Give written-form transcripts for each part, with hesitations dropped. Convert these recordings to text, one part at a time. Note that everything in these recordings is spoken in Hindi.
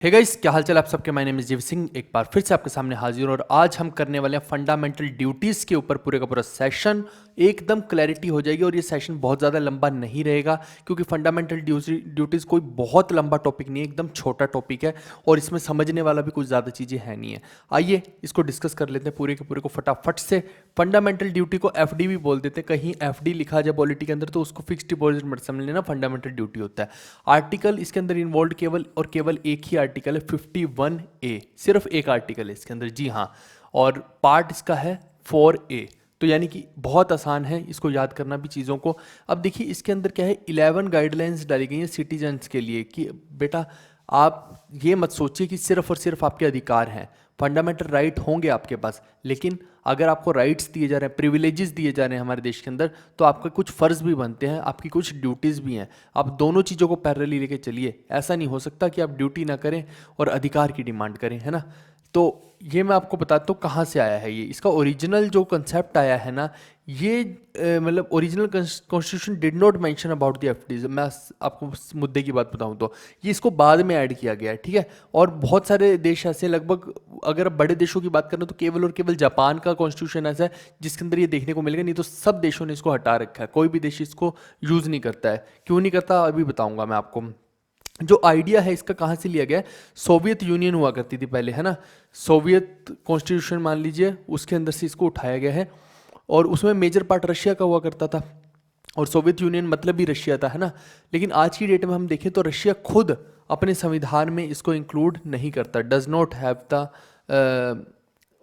हे गाइस, क्या हाल चाल आप सबके। माय नेम इज जीव सिंह, एक बार फिर से आपके सामने हाजिर हूं और आज हम करने वाले हैं फंडामेंटल ड्यूटीज़ के ऊपर पूरे का पूरा सेशन। एकदम क्लैरिटी हो जाएगी और ये सेशन बहुत ज़्यादा लंबा नहीं रहेगा क्योंकि फंडामेंटल ड्यूटीज़ कोई बहुत लंबा टॉपिक नहीं है, एकदम छोटा टॉपिक है और इसमें समझने वाला भी कुछ ज़्यादा चीज़ें है नहीं है। आइए इसको डिस्कस कर लेते हैं पूरे के पूरे को फटाफट से। फंडामेंटल ड्यूटी को एफडी भी बोल देते हैं, कहीं एफडी लिखा जाए पॉलिटी के अंदर तो उसको फिक्स डिपॉजिट मत समझ लेना, फंडामेंटल ड्यूटी होता है। आर्टिकल इसके अंदर इन्वॉल्व केवल और केवल एक ही आर्टिकल है, 51A, सिर्फ एक आर्टिकल है इसके अंदर, जी हाँ। और पार्ट इसका है 4A, तो यानी कि बहुत आसान है इसको याद करना भी चीज़ों को। अब देखिए इसके अंदर क्या है, 11 गाइडलाइंस डाली गई हैं सिटीजन्स के लिए कि बेटा आप ये मत सोचिए कि सिर्फ और सिर्फ आपके अधिकार हैं, फंडामेंटल राइट होंगे आपके पास, लेकिन अगर आपको राइट्स दिए जा रहे हैं, प्रिविलेजेस दिए जा रहे हैं हमारे देश के अंदर, तो आपका कुछ फ़र्ज़ भी बनते हैं, आपकी कुछ ड्यूटीज़ भी हैं। आप दोनों चीज़ों को पैरेलली लेके चलिए। ऐसा नहीं हो सकता कि आप ड्यूटी ना करें और अधिकार की डिमांड करें, है ना। तो ये मैं आपको बताता हूँ कहाँ से आया है ये। इसका ओरिजिनल जो कंसेप्ट आया है ना, ये मतलब original constitution did not mention about the FDs. मैं आपको उस मुद्दे की बात बताऊँ तो ये इसको बाद में ऐड किया गया है, ठीक है। और बहुत सारे देश ऐसे, लगभग अगर आप बड़े देशों की बात करें तो केवल और केवल जापान का कॉन्स्टिट्यूशन ऐसा है जिसके अंदर ये देखने को मिलेगा, नहीं तो सब देशों ने इसको हटा रखा है। कोई भी देश इसको यूज़ नहीं करता है। क्यों नहीं करता अभी बताऊंगा मैं आपको। जो आइडिया है इसका कहाँ से लिया गया है, सोवियत यूनियन हुआ करती थी पहले, है ना। सोवियत कॉन्स्टिट्यूशन मान लीजिए, उसके अंदर से इसको उठाया गया है और उसमें मेजर पार्ट रशिया का हुआ करता था और सोवियत यूनियन मतलब भी रशिया था, है ना। लेकिन आज की डेट में हम देखें तो रशिया खुद अपने संविधान में इसको इंक्लूड नहीं करता, does not have the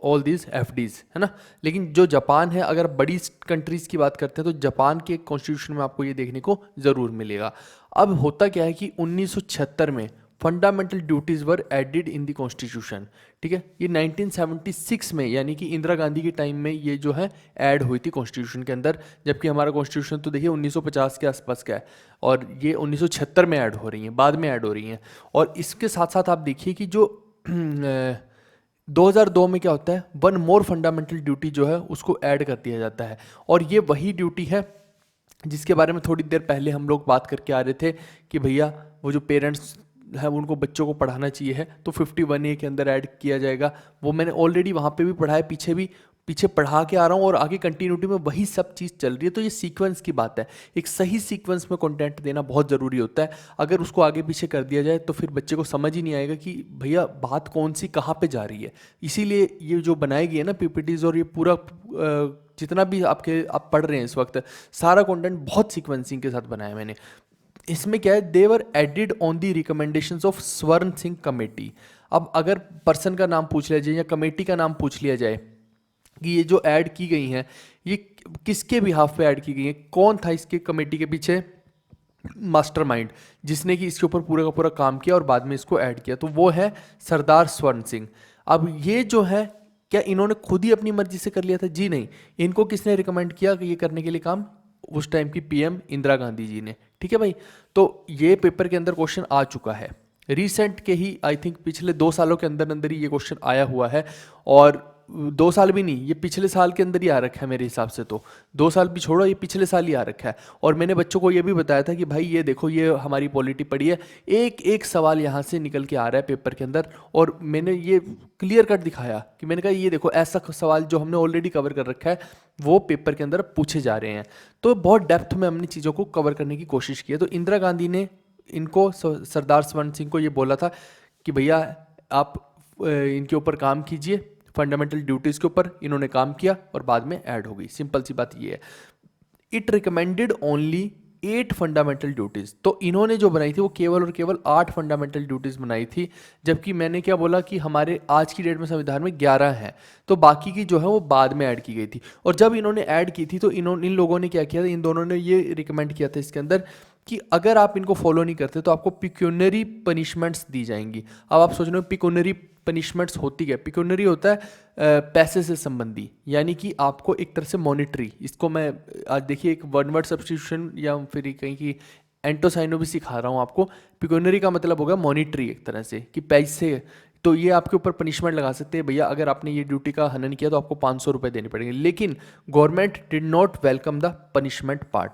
all these FDs, है ना। लेकिन जो जापान है, अगर बड़ी कंट्रीज़ की बात करते हैं तो जापान के कॉन्स्टिट्यूशन में आपको ये देखने को ज़रूर मिलेगा। अब होता क्या है कि 1976 में fundamental duties were added in the constitution, ठीक है। ये 1976 में यानी कि इंदिरा गांधी के टाइम में ये जो है ऐड हुई थी कॉन्स्टिट्यूशन के अंदर, जबकि हमारा कॉन्स्टिट्यूशन तो देखिए 1950 के आसपास का है और ये 1976 में ऐड हो रही हैं, बाद में ऐड हो रही हैं। और इसके साथ साथ आप देखिए कि जो 2002 में क्या होता है, वन मोर फंडामेंटल ड्यूटी जो है उसको ऐड कर दिया जाता है और ये वही ड्यूटी है जिसके बारे में थोड़ी देर पहले हम लोग बात करके आ रहे थे कि भैया वो जो पेरेंट्स है उनको बच्चों को पढ़ाना चाहिए है, तो 51A के अंदर ऐड किया जाएगा। वो मैंने ऑलरेडी वहाँ पे भी पढ़ा है, पीछे पढ़ा के आ रहा हूँ और आगे कंटिन्यूटी में वही सब चीज़ चल रही है। तो ये सीक्वेंस की बात है, एक सही सीक्वेंस में कंटेंट देना बहुत ज़रूरी होता है। अगर उसको आगे पीछे कर दिया जाए तो फिर बच्चे को समझ ही नहीं आएगा कि भैया बात कौन सी कहाँ पे जा रही है। इसीलिए ये जो बनाई गई है ना पीपीटीज और ये पूरा जितना भी आप पढ़ रहे हैं इस वक्त, सारा कंटेंट बहुत सीक्वेंसिंग के साथ बनाया है मैंने। इसमें क्या है, they were added on the recommendations of Swaran Singh committee. अब अगर पर्सन का नाम पूछ लिया जाए या कमेटी का नाम पूछ लिया जाए कि ये जो ऐड की गई हैं ये किसके बिहाफ पे ऐड की गई हैं, कौन था इसके कमेटी के पीछे मास्टरमाइंड जिसने कि इसके ऊपर पूरा का पूरा काम किया और बाद में इसको ऐड किया, तो वो है सरदार स्वर्ण सिंह। अब ये जो है, क्या इन्होंने खुद ही अपनी मर्जी से कर लिया था? जी नहीं, इनको किसने रिकमेंड किया कि ये करने के लिए काम? उस टाइम की पीएम इंदिरा गांधी जी ने, ठीक है भाई। तो ये पेपर के अंदर क्वेश्चन आ चुका है रिसेंट के ही, आई थिंक पिछले 2 सालों के अंदर अंदर ही ये क्वेश्चन आया हुआ है। और 2 साल भी नहीं, ये पिछले साल के अंदर ही आ रखा है मेरे हिसाब से, तो 2 साल भी छोड़ो, ये पिछले साल ही आ रखा है। और मैंने बच्चों को ये भी बताया था कि भाई ये देखो, ये हमारी पॉलिटी पड़ी है, एक एक सवाल यहाँ से निकल के आ रहा है पेपर के अंदर। और मैंने ये क्लियर कट दिखाया कि मैंने कहा ये देखो, ऐसा सवाल जो हमने ऑलरेडी कवर कर रखा है वो पेपर के अंदर पूछे जा रहे हैं। तो बहुत डेप्थ में हमने चीज़ों को कवर करने की कोशिश की है। तो इंदिरा गांधी ने इनको, सरदार स्वर्ण सिंह को ये बोला था कि भैया आप इनके ऊपर काम कीजिए, फंडामेंटल ड्यूटीज़ के ऊपर। इन्होंने काम किया और बाद में ऐड हो गई, सिंपल सी बात ये है। It recommended only 8 fundamental duties. तो इन्होंने जो बनाई थी वो केवल और केवल 8 फंडामेंटल ड्यूटीज़ बनाई थी, जबकि मैंने क्या बोला कि हमारे आज की डेट में संविधान में 11 हैं, तो बाकी की जो है वो बाद में ऐड की गई थी। और जब इन्होंने ऐड की थी तो इन लोगों ने क्या किया था, इन दोनों ने ये रिकमेंड किया था इसके अंदर कि अगर आप इनको फॉलो नहीं करते तो आपको पिक्यूनरी पनिशमेंट्स दी जाएंगी। अब आप सोच रहे हो पिक्यूनरी पनिशमेंट्स होती क्या? पिक्यूनरी होता है पैसे से संबंधी, यानी कि आपको एक तरह से मॉनिटरी, इसको मैं आज देखिए एक वन वर्ड सब्स्टिट्यूशन या फिर कहीं की एंटोसाइनो भी सिखा रहा हूँ आपको। पिक्यूनरी का मतलब होगा मॉनिटरी, एक तरह से कि पैसे। तो ये आपके ऊपर पनिशमेंट लगा सकते हैं, भैया अगर आपने ये ड्यूटी का हनन किया तो आपको 500 रुपये देने पड़ेंगे। लेकिन government did not welcome the punishment part.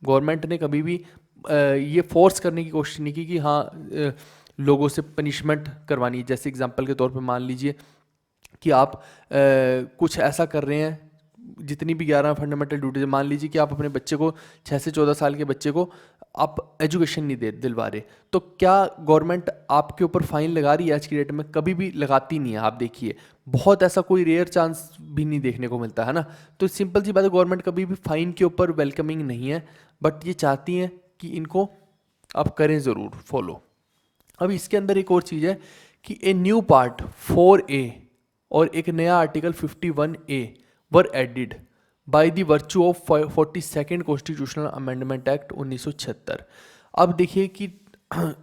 Government ने कभी भी ये फोर्स करने की कोशिश नहीं की कि हाँ लोगों से पनिशमेंट करवानी है। जैसे एग्जांपल के तौर पे मान लीजिए कि आप कुछ ऐसा कर रहे हैं, जितनी भी 11 फंडामेंटल ड्यूटीज, मान लीजिए कि आप अपने बच्चे को 6 से 14 साल के बच्चे को आप एजुकेशन नहीं दे दिलवा रहे, तो क्या गवर्नमेंट आपके ऊपर फाइन लगा रही है? आज की डेट में कभी भी लगाती नहीं है। आप देखिए, बहुत ऐसा कोई रेयर चांस भी नहीं देखने को मिलता है ना। तो सिंपल सी बात है, गवर्नमेंट कभी भी फाइन के ऊपर वेलकमिंग नहीं है, बट ये चाहती हैं कि इनको आप करें ज़रूर फॉलो। अब इसके अंदर एक और चीज़ है कि ए न्यू पार्ट 4A और एक नया article 51A were added by the virtue of 42nd constitutional amendment act 1976। अब देखिए कि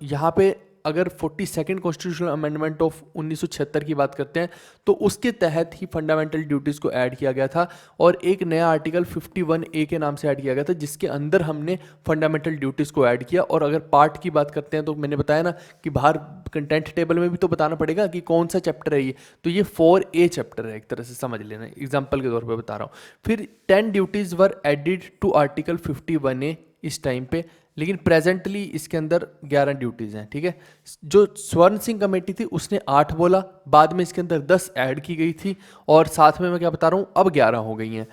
यहाँ पे अगर 42nd कॉन्स्टिट्यूशनल अमेंडमेंट ऑफ 1976 की बात करते हैं तो उसके तहत ही फंडामेंटल ड्यूटीज़ को ऐड किया गया था, और एक नया आर्टिकल 51A के नाम से ऐड किया गया था, जिसके अंदर हमने फंडामेंटल ड्यूटीज़ को ऐड किया। और अगर पार्ट की बात करते हैं तो मैंने बताया ना कि बाहर कंटेंट टेबल में भी तो बताना पड़ेगा कि कौन सा चैप्टर है ये, तो ये 4A चैप्टर है, एक तरह से समझ लेना, एग्जाम्पल के तौर पर बता रहा हूँ। फिर 10 duties were added to article 51A इस टाइम पे, लेकिन प्रेजेंटली इसके अंदर 11 ड्यूटीज़ हैं, ठीक है। जो स्वर्ण सिंह कमेटी थी उसने 8 बोला, बाद में इसके अंदर 10 ऐड की गई थी, और साथ में मैं क्या बता रहा हूँ, अब 11 हो गई हैं।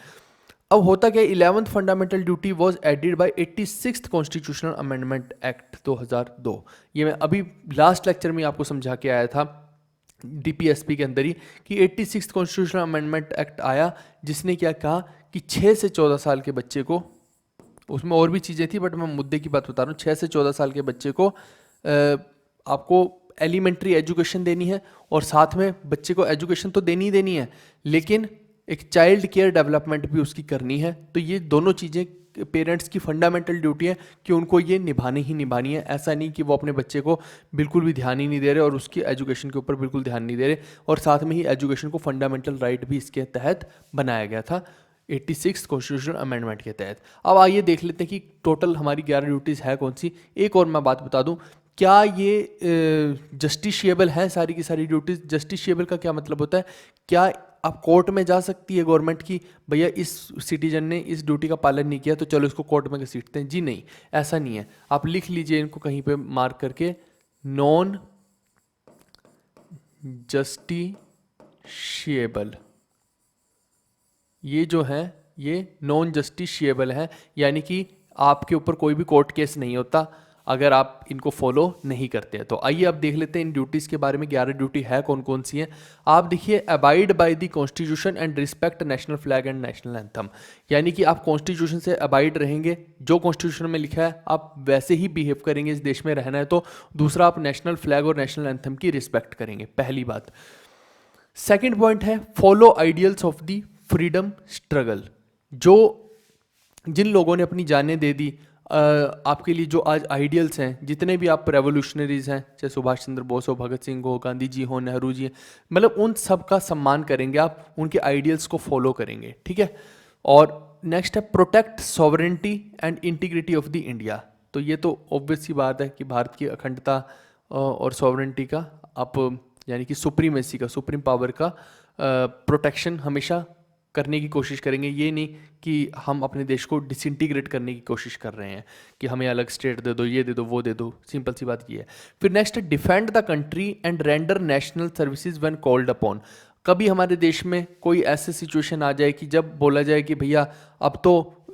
अब होता क्या, 11th fundamental duty was added by 86th constitutional amendment act 2002। ये मैं अभी लास्ट लेक्चर में आपको समझा के आया था DPSP के अंदर ही, कि 86th कॉन्स्टिट्यूशनल अमेंडमेंट एक्ट आया, जिसने क्या कहा कि 6 से 14 साल के बच्चे को, उसमें और भी चीज़ें थी बट मैं मुद्दे की बात बता रहा हूँ, 6 से 14 साल के बच्चे को आपको एलिमेंट्री एजुकेशन देनी है, और साथ में बच्चे को एजुकेशन तो देनी ही देनी है, लेकिन एक चाइल्ड केयर डेवलपमेंट भी उसकी करनी है। तो ये दोनों चीज़ें पेरेंट्स की फंडामेंटल ड्यूटी है कि उनको ये निभानी ही निभानी है। ऐसा नहीं कि वो अपने बच्चे को बिल्कुल भी ध्यान ही नहीं दे रहे और उसकी एजुकेशन के ऊपर बिल्कुल ध्यान नहीं दे रहे, और साथ में ही एजुकेशन को फंडामेंटल राइट भी इसके तहत बनाया गया था 86 कॉन्स्टिट्यूशनल अमेंडमेंट के तहत। अब आइए देख लेते हैं कि टोटल हमारी 11 ड्यूटीज़ है कौन सी। एक और मैं बात बता दूं, क्या ये जस्टिशिएबल है सारी की सारी ड्यूटीज़? जस्टिशिएबल का क्या मतलब होता है? क्या आप कोर्ट में जा सकती है गवर्नमेंट की, भैया इस सिटीजन ने इस ड्यूटी का पालन नहीं किया तो चलो इसको कोर्ट में घसीटते हैं? जी नहीं, ऐसा नहीं है। आप लिख लीजिए इनको कहीं पे मार्क करके, नॉन जस्टिशिएबल। ये जो है ये नॉन जस्टिशिएबल है, यानी कि आपके ऊपर कोई भी कोर्ट केस नहीं होता अगर आप इनको फॉलो नहीं करते हैं। तो आइए अब देख लेते हैं इन ड्यूटीज़ के बारे में। 11 ड्यूटी है कौन कौन सी हैं। आप देखिए, abide by the constitution and respect national flag and national anthem, यानी कि आप कॉन्स्टिट्यूशन से अबाइड रहेंगे, जो कॉन्स्टिट्यूशन में लिखा है आप वैसे ही बिहेव करेंगे, इस देश में रहना है तो। दूसरा, आप नेशनल फ्लैग और नेशनल एंथम की रिस्पेक्ट करेंगे, पहली बात। सेकेंड पॉइंट है, follow ideals of the freedom struggle. जो जिन लोगों ने अपनी जानें दे दी आपके लिए, जो आज आइडियल्स हैं, जितने भी आप रेवोल्यूशनरीज हैं, चाहे सुभाष चंद्र बोस हो, भगत सिंह हो, गांधी जी हो, नेहरू जी, मतलब उन सब का सम्मान करेंगे आप, उनके आइडियल्स को फॉलो करेंगे, ठीक है। और नेक्स्ट है, protect sovereignty and integrity of the India. तो ये तो ऑब्वियस सी बात है कि भारत की अखंडता और सॉवरेंटी का आप, यानी कि सुप्रीमेसी का, सुप्रीम पावर का प्रोटेक्शन हमेशा करने की कोशिश करेंगे। ये नहीं कि हम अपने देश को डिसइंटीग्रेट करने की कोशिश कर रहे हैं कि हमें अलग स्टेट दे दो, ये दे दो, वो दे दो। सिंपल सी बात ये है। फिर next, defend the country and render national services when called upon. कभी हमारे देश में कोई ऐसी सिचुएशन आ जाए कि जब बोला जाए कि भैया अब तो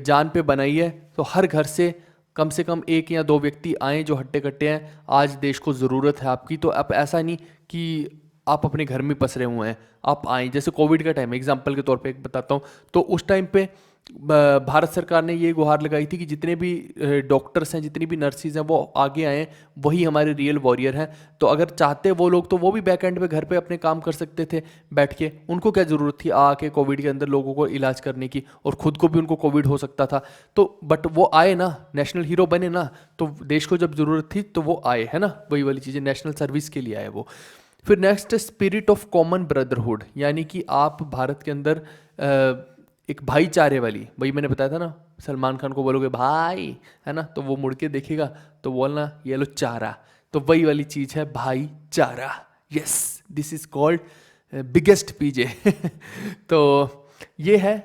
जान पे बनाई है, तो हर घर से कम 1 या 2 व्यक्ति आएँ जो हट्टे कट्टे हैं, आज देश को ज़रूरत है आपकी। तो अब ऐसा नहीं कि आप अपने घर में पसरे हुए हैं, आप आएँ। जैसे कोविड का टाइम, एग्जांपल के तौर पे एक बताता हूँ, तो उस टाइम पे भारत सरकार ने ये गुहार लगाई थी कि जितने भी डॉक्टर्स हैं, जितनी भी नर्सिस हैं, वो आगे आएँ, वही हमारे रियल वॉरियर हैं। तो अगर चाहते वो लोग तो वो भी बैक एंड पे घर पे अपने काम कर सकते थे बैठ के। उनको क्या ज़रूरत थी आके कोविड के अंदर लोगों को इलाज करने की, और ख़ुद को भी उनको कोविड हो सकता था। तो बट वो आए ना, नेशनल हीरो बने ना, तो देश को जब ज़रूरत थी तो वो आए, है ना, वही वाली चीज़ें, नेशनल सर्विस के लिए आए वो। फिर next, spirit of common brotherhood, यानी कि आप भारत के अंदर एक भाईचारे वाली, भाई मैंने बताया था ना, सलमान खान को बोलोगे भाई, है ना, तो वो मुड़ के देखेगा तो बोलना ये लो चारा, तो वही वाली चीज़ है भाईचारा। Yes, this is called biggest PJ. तो ये है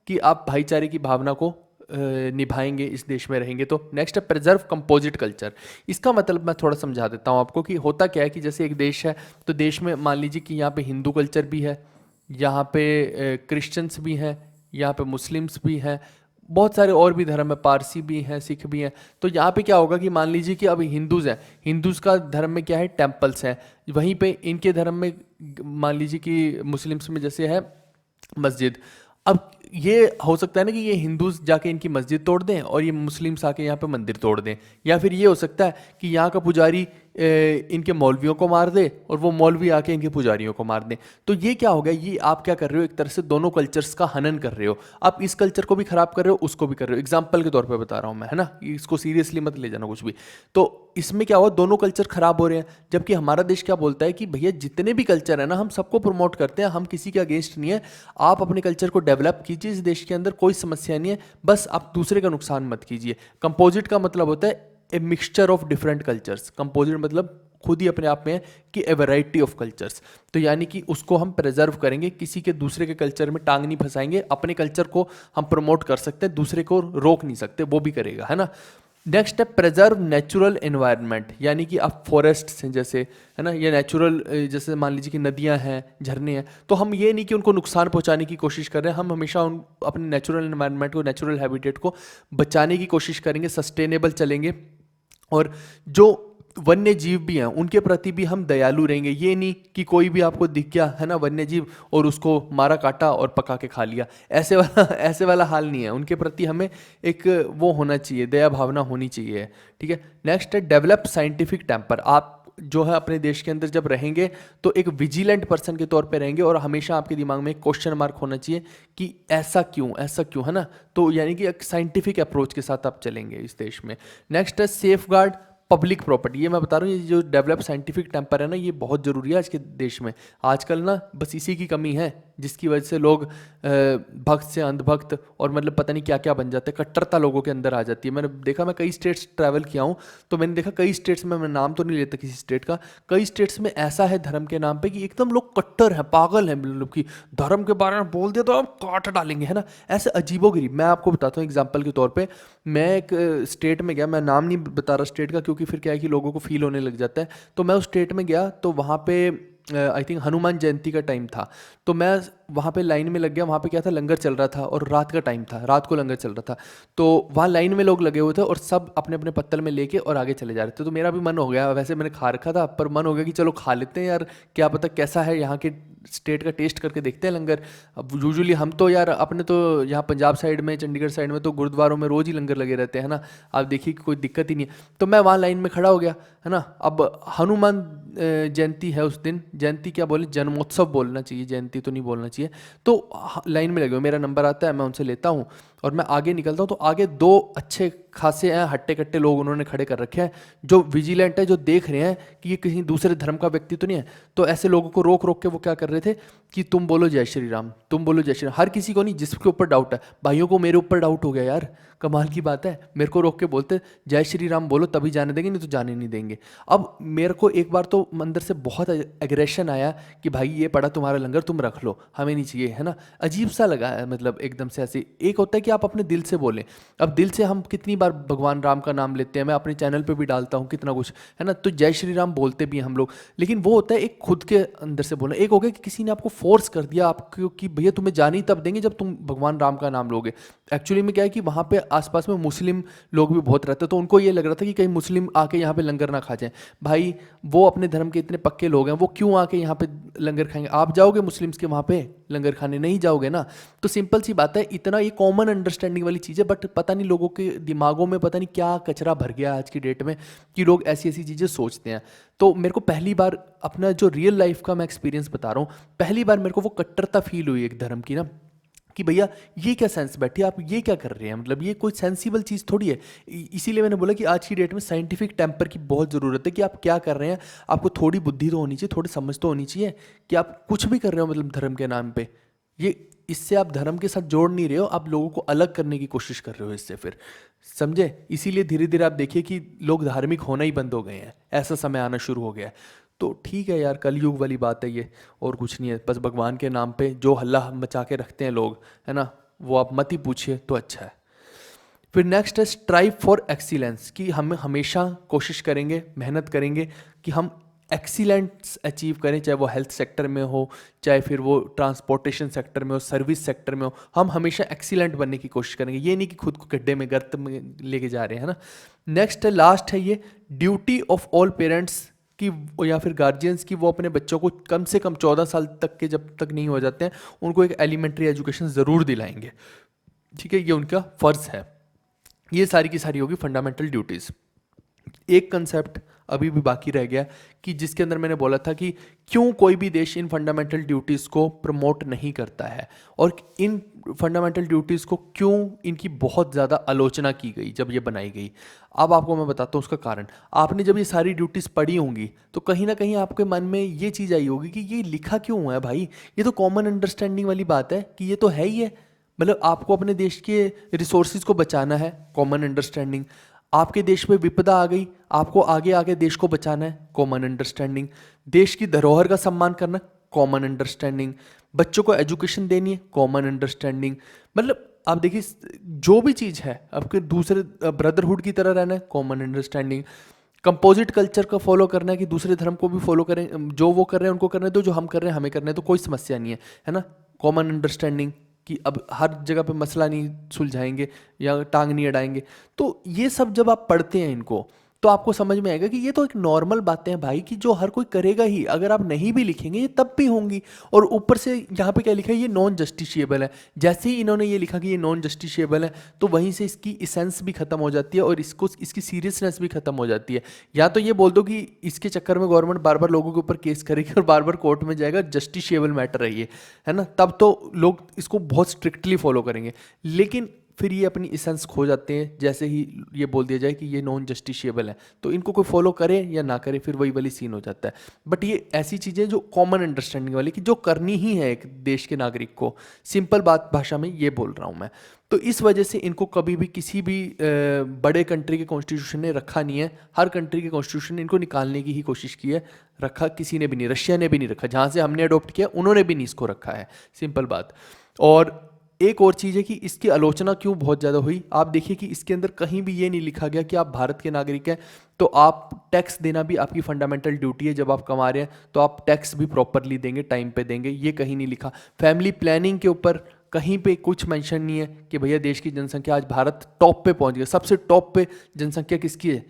कि आप भाईचारे की भावना को निभाएंगे, इस देश में रहेंगे। तो नेक्स्ट है प्रिजर्व कंपोजिट कल्चर। इसका मतलब मैं थोड़ा समझा देता हूँ आपको कि होता क्या है कि जैसे एक देश है, तो देश में मान लीजिए कि यहाँ पे हिंदू कल्चर भी है, यहाँ पे क्रिश्चियंस भी हैं, यहाँ पे मुस्लिम्स भी हैं, बहुत सारे और भी धर्म है, पारसी भी हैं, सिख भी हैं। तो यहाँ पे क्या होगा कि मान लीजिए कि अब हिंदूज़ हैं, हिंदूज़ का धर्म में क्या है, टेम्पल्स हैं। वहीं पे इनके धर्म में मान लीजिए कि मुस्लिम्स में जैसे है मस्जिद। अब ये हो सकता है ना कि ये हिंदूज जाके इनकी मस्जिद तोड़ दें और ये मुस्लिम्स आके यहाँ पे मंदिर तोड़ दें, या फिर ये हो सकता है कि यहाँ का पुजारी इनके मौलवियों को मार दे और वो मौलवी आके इनके पुजारियों को मार दें। तो ये क्या हो गया, ये आप क्या कर रहे हो, एक तरह से दोनों कल्चर्स का हनन कर रहे हो। आप इस कल्चर को भी खराब कर रहे हो, उसको भी कर रहे हो। एग्जाम्पल के तौर पे बता रहा हूँ मैं, है ना, इसको सीरियसली मत ले जाना कुछ भी। तो इसमें क्या हुआ, दोनों कल्चर खराब हो रहे हैं। जबकि हमारा देश क्या बोलता है कि भैया जितने भी कल्चर है ना, हम सबको प्रमोट करते हैं, हम किसी के अगेंस्ट नहीं है। आप अपने कल्चर को डेवलप कीजिए, इस देश के अंदर कोई समस्या नहीं है, बस आप दूसरे का नुकसान मत कीजिए। कंपोजिट का मतलब होता है a mixture of different cultures. Composite मतलब खुद ही अपने आप में है कि ए वैरायटी ऑफ कल्चर्स। तो यानी कि उसको हम प्रिजर्व करेंगे, किसी के दूसरे के कल्चर में टांग नहीं फंसाएंगे। अपने कल्चर को हम प्रमोट कर सकते हैं, दूसरे को रोक नहीं सकते, वो भी करेगा, है ना। नेक्स्ट है प्रिजर्व नेचुरल एनवायरनमेंट, यानी कि आप फॉरेस्ट हैं जैसे, है ना, या नेचुरल जैसे मान लीजिए कि नदियां हैं, झरने हैं, तो हम ये नहीं कि उनको नुकसान पहुंचाने की कोशिश कर रहे हैं, हम हमेशा उन अपने नेचुरल एनवायरनमेंट को, नेचुरल हैबिटेट को बचाने की कोशिश करेंगे, सस्टेनेबल चलेंगे। और जो वन्य जीव भी हैं उनके प्रति भी हम दयालु रहेंगे। ये नहीं कि कोई भी आपको दिख गया, है ना, वन्य जीव, और उसको मारा काटा और पका के खा लिया, ऐसे वाला हाल नहीं है। उनके प्रति हमें एक वो होना चाहिए, दया भावना होनी चाहिए, ठीक है। नेक्स्ट है डेवलप साइंटिफिक टेम्पर। आप जो है अपने देश के अंदर जब रहेंगे तो एक विजिलेंट पर्सन के तौर पे रहेंगे, और हमेशा आपके दिमाग में एक क्वेश्चन मार्क होना चाहिए कि ऐसा क्यों, है ना। तो यानी कि एक साइंटिफिक अप्रोच के साथ आप चलेंगे इस देश में। नेक्स्ट है सेफ गार्ड पब्लिक प्रॉपर्टी। ये मैं बता रहा हूँ, ये जो डेवलप साइंटिफिक टेम्पर है ना, ये बहुत ज़रूरी है आज के देश में। आजकल ना बस इसी की कमी है, जिसकी वजह से लोग भक्त से अंधभक्त और मतलब पता नहीं क्या क्या बन जाते हैं, कट्टरता लोगों के अंदर आ जाती है। मैंने देखा, मैं कई स्टेट्स ट्रैवल किया हूँ, तो मैंने देखा कई स्टेट्स में, मैं नाम तो नहीं लेता किसी स्टेट का, कई स्टेट्स में ऐसा है धर्म के नाम पे कि एकदम लोग कट्टर हैं, पागल हैं, मतलब कि धर्म के बारे में बोल दिया तो हम काट डालेंगे, है ना। ऐसे अजीबोगरीब। मैं आपको बताता हूँ एग्जाम्पल के तौर पर, मैं एक स्टेट में गया, मैं नाम नहीं बता रहा स्टेट का, क्योंकि फिर क्या है कि लोगों को फील होने लग जाता है। तो मैं उस स्टेट में गया, तो वहाँ पे आई थिंक हनुमान जयंती का टाइम था, तो मैं वहाँ पे लाइन में लग गया। वहाँ पे क्या था, लंगर चल रहा था और रात का टाइम था, रात को लंगर चल रहा था। तो वहाँ लाइन में लोग लगे हुए थे और सब अपने अपने पत्तल में लेके और आगे चले जा रहे थे। तो मेरा भी मन हो गया, वैसे मैंने खा रखा था, पर मन हो गया कि चलो खा लेते हैं यार, क्या पता कैसा है यहाँ के स्टेट का, टेस्ट करके देखते हैं लंगर। अब यूजुअली हम तो यार अपने तो यहाँ पंजाब साइड में, चंडीगढ़ साइड में तो गुरुद्वारों में रोज़ ही लंगर लगे रहते हैं ना, आप देखिए कि कोई दिक्कत ही नहीं है। तो मैं वहाँ लाइन में खड़ा हो गया, है ना। अब हनुमान जयंती है उस दिन, जयंती क्या बोले, जन्मोत्सव बोलना चाहिए, जयंती तो नहीं बोलना चाहिए। तो लाइन में लगे हो, मेरा नंबर आता है, मैं उनसे लेता हूँ और मैं आगे निकलता हूँ। तो आगे दो अच्छे खासे हैं, हट्टे कट्टे लोग उन्होंने खड़े कर रखे हैं, जो विजिलेंट है, जो देख रहे हैं कि ये कहीं दूसरे धर्म का व्यक्ति तो नहीं है। तो ऐसे लोगों को रोक रोक के वो क्या कर रहे थे कि तुम बोलो जय श्री राम, तुम बोलो जय श्री राम। हर किसी को नहीं, जिसके ऊपर डाउट है। भाइयों को मेरे ऊपर डाउट हो गया यार, कमाल की बात है, मेरे को रोक के बोलते जय श्री राम बोलो तभी जाने देंगे, नहीं तो जाने नहीं देंगे। अब मेरे को एक बार तो अंदर से बहुत एग्रेशन आया कि भाई ये पड़ा तुम्हारा लंगर, तुम रख लो, हमें नहीं चाहिए, है ना। अजीब सा लगा है, मतलब एकदम से ऐसे। एक होता है कि आप अपने दिल से बोलें, अब दिल से हम कितनी बार भगवान राम का नाम लेते हैं, मैं अपने चैनल पे भी डालता हूँ कितना कुछ, है ना। तो जय श्री राम बोलते भी हैं हम लोग, लेकिन वो होता है एक खुद के अंदर से बोलना। एक हो गया कि किसी ने आपको फोर्स कर दिया आपको कि भैया तुम्हें जानी तब देंगे जब तुम भगवान राम का नाम लोगे। एक्चुअली में क्या है कि वहाँ पे आसपास में मुस्लिम लोग भी बहुत रहते, तो उनको ये लग रहा था कि कहीं मुस्लिम आके यहाँ पे लंगर ना खा जाए। भाई वो अपने धर्म के इतने पक्के लोग हैं, वो क्यों आके यहाँ पे लंगर खाएंगे। आप जाओगे मुस्लिम्स के वहाँ पे लंगर खाने, नहीं जाओगे ना। तो सिंपल सी बात है, इतना ये कॉमन अंडरस्टैंडिंग वाली चीज़ है, बट पता नहीं लोगों के दिमागों में पता नहीं क्या कचरा भर गया आज की डेट में कि लोग ऐसी ऐसी चीज़ें सोचते हैं। तो मेरे को पहली बार अपना जो रियल लाइफ का मैं एक्सपीरियंस बता रहा हूँ, पहली बार मेरे को वो कट्टरता फील हुई एक धर्म की ना, कि भैया ये क्या सेंस बैठी, आप ये क्या कर रहे हैं, मतलब ये कोई सेंसिबल चीज़ थोड़ी है। इसीलिए मैंने बोला कि आज की डेट में साइंटिफिक टेम्पर की बहुत ज़रूरत है, कि आप क्या कर रहे हैं, आपको थोड़ी बुद्धि तो होनी चाहिए, थोड़ी समझ तो होनी चाहिए कि आप कुछ भी कर रहे हो मतलब धर्म के नाम पे। ये इससे आप धर्म के साथ जोड़ नहीं रहे हो, आप लोगों को अलग करने की कोशिश कर रहे हो इससे, फिर समझे। इसीलिए धीरे धीरे आप देखिए कि लोग धार्मिक होना ही बंद हो गए हैं, ऐसा समय आना शुरू हो गया है। तो ठीक है यार, कलयुग वाली बात है ये, और कुछ नहीं है। बस भगवान के नाम पे जो हल्ला मचा के रखते हैं लोग, है ना, वो आप मत ही पूछिए तो अच्छा है। फिर नेक्स्ट है स्ट्राइव फॉर एक्सीलेंस, कि हम हमेशा कोशिश करेंगे, मेहनत करेंगे कि हम एक्सीलेंस अचीव करें, चाहे वो हेल्थ सेक्टर में हो, चाहे फिर वो ट्रांसपोर्टेशन सेक्टर में हो, सर्विस सेक्टर में हो, हम हमेशा एक्सीलेंट बनने की कोशिश करेंगे। ये नहीं कि खुद को गड्ढे में, गर्त में लेके जा रहे हैं, है ना। नेक्स्ट है, लास्ट है ये, ड्यूटी ऑफ ऑल पेरेंट्स की या फिर गार्जियंस की, वो अपने बच्चों को कम से कम 14 साल तक के, जब तक नहीं हो जाते हैं, उनको एक एलिमेंट्री एजुकेशन ज़रूर दिलाएंगे। ठीक है, ये उनका फ़र्ज़ है। ये सारी की सारी होगी फंडामेंटल ड्यूटीज़। एक कंसेप्ट अभी भी बाकी रह गया कि जिसके अंदर मैंने बोला था कि क्यों कोई भी देश इन फंडामेंटल ड्यूटीज़ को प्रमोट नहीं करता है, और इन फंडामेंटल ड्यूटीज़ को क्यों इनकी बहुत ज़्यादा आलोचना की गई जब ये बनाई गई। अब आपको मैं बताता हूँ उसका कारण। आपने जब ये सारी ड्यूटीज़ पढ़ी होंगी तो कहीं ना कहीं आपके मन में ये चीज़ आई होगी कि ये लिखा क्यों हुआ है भाई, ये तो कॉमन अंडरस्टैंडिंग वाली बात है कि ये तो है ही है। मतलब आपको अपने देश के रिसोर्सेज को बचाना है, कॉमन अंडरस्टैंडिंग। आपके देश में विपदा आ गई, आपको आगे आगे देश को बचाना है, कॉमन अंडरस्टैंडिंग। देश की धरोहर का सम्मान करना, कॉमन अंडरस्टैंडिंग। बच्चों को एजुकेशन देनी है, कॉमन अंडरस्टैंडिंग। मतलब आप देखिए, जो भी चीज़ है आपके दूसरे ब्रदरहुड की तरह रहना है, कॉमन अंडरस्टैंडिंग। कंपोजिट कल्चर का फॉलो करना है कि दूसरे धर्म को भी फॉलो करें, जो वो कर रहे हैं उनको करने दो, जो हम कर रहे हैं हमें करने दो, कोई समस्या नहीं है ना। कॉमन अंडरस्टैंडिंग कि अब हर जगह पे मसला नहीं सुलझाएंगे या टांग नहीं अड़ाएंगे। तो ये सब जब आप पढ़ते हैं इनको, तो आपको समझ में आएगा कि ये तो एक नॉर्मल बातें हैं भाई, कि जो हर कोई करेगा ही। अगर आप नहीं भी लिखेंगे ये तब भी होंगी। और ऊपर से यहाँ पे क्या लिखा है, ये नॉन जस्टिशिएबल है। जैसे ही इन्होंने ये लिखा कि ये नॉन जस्टिशिएबल है, तो वहीं से इसकी इसेंस भी खत्म हो जाती है और इसकी सीरियसनेस भी खत्म हो जाती है। या तो ये बोल दो कि इसके चक्कर में गवर्नमेंट बार बार लोगों के ऊपर केस करेगी और बार बार कोर्ट में जाएगा, जस्टिशिएबल मैटर है ना, तब तो लोग इसको बहुत स्ट्रिक्टली फॉलो करेंगे। लेकिन फिर ये अपनी इसेंस खो जाते हैं जैसे ही ये बोल दिया जाए कि ये नॉन जस्टिशिएबल है। तो इनको कोई फॉलो करे या ना करे, फिर वही वाली सीन हो जाता है। बट ये ऐसी चीज़ें जो कॉमन अंडरस्टैंडिंग वाली, कि जो करनी ही है एक देश के नागरिक को, सिंपल बात भाषा में ये बोल रहा हूँ मैं। तो इस वजह से इनको कभी भी किसी भी बड़े कंट्री के कॉन्स्टिट्यूशन ने रखा नहीं है। हर कंट्री के कॉन्स्टिट्यूशन ने इनको निकालने की ही कोशिश की है, रखा किसी ने भी नहीं। रशिया ने भी नहीं रखा, जहाँ से हमने अडोप्ट किया उन्होंने भी नहीं इसको रखा है, सिंपल बात। और एक और चीज़ है कि इसकी आलोचना क्यों बहुत ज़्यादा हुई। आप देखिए कि इसके अंदर कहीं भी ये नहीं लिखा गया कि आप भारत के नागरिक हैं तो आप टैक्स देना भी आपकी फंडामेंटल ड्यूटी है। जब आप कमा रहे हैं तो आप टैक्स भी प्रॉपरली देंगे, टाइम पे देंगे, ये कहीं नहीं लिखा। फैमिली प्लानिंग के ऊपर कहीं पे कुछ मेंशन नहीं है कि भैया देश की जनसंख्या आज भारत टॉप पे पहुंच गया। सबसे टॉप पे जनसंख्या किसकी है?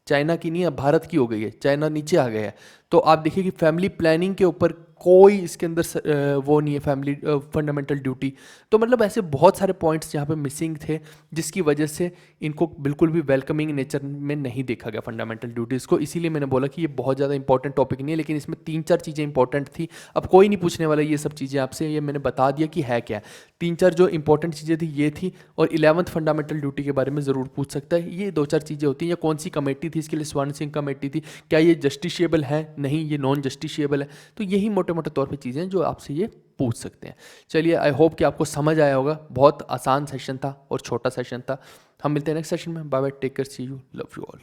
चाइना की नहीं है, भारत की हो गई है। चाइना नीचे आ गया है। तो आप देखिए कि फैमिली प्लानिंग के ऊपर कोई इसके अंदर वो नहीं है, फैमिली फंडामेंटल ड्यूटी। तो मतलब ऐसे बहुत सारे पॉइंट्स यहाँ पे मिसिंग थे, जिसकी वजह से इनको बिल्कुल भी वेलकमिंग नेचर में नहीं देखा गया फंडामेंटल ड्यूटीज़ को। इसीलिए मैंने बोला कि ये बहुत ज़्यादा इंपॉर्टेंट टॉपिक नहीं है, लेकिन इसमें 3-4 चीज़ें इंपॉर्टेंट थी। अब कोई नहीं पूछने वाला ये सब चीज़ें आपसे, ये मैंने बता दिया कि है क्या। 3-4 जो इंपॉर्टेंट चीज़ें थी ये थी। और 11th फंडामेंटल ड्यूटी के बारे में ज़रूर पूछ सकता है। ये 2-4 चीज़ें होती हैं, या कौन सी कमेटी थी इसके लिए, स्वर्ण सिंह कमेटी थी, क्या ये जस्टिशिएबल है, नहीं ये नॉन जस्टिशिएबल है। तो यही मोटे मोटे तौर पे चीज़ें जो आपसे ये पूछ सकते हैं। चलिए, आई होप कि आपको समझ आया होगा। बहुत आसान सेशन था और छोटा सेशन था। हम मिलते हैं नेक्स्ट सेशन में। Bye bye, take care, see you, love you all.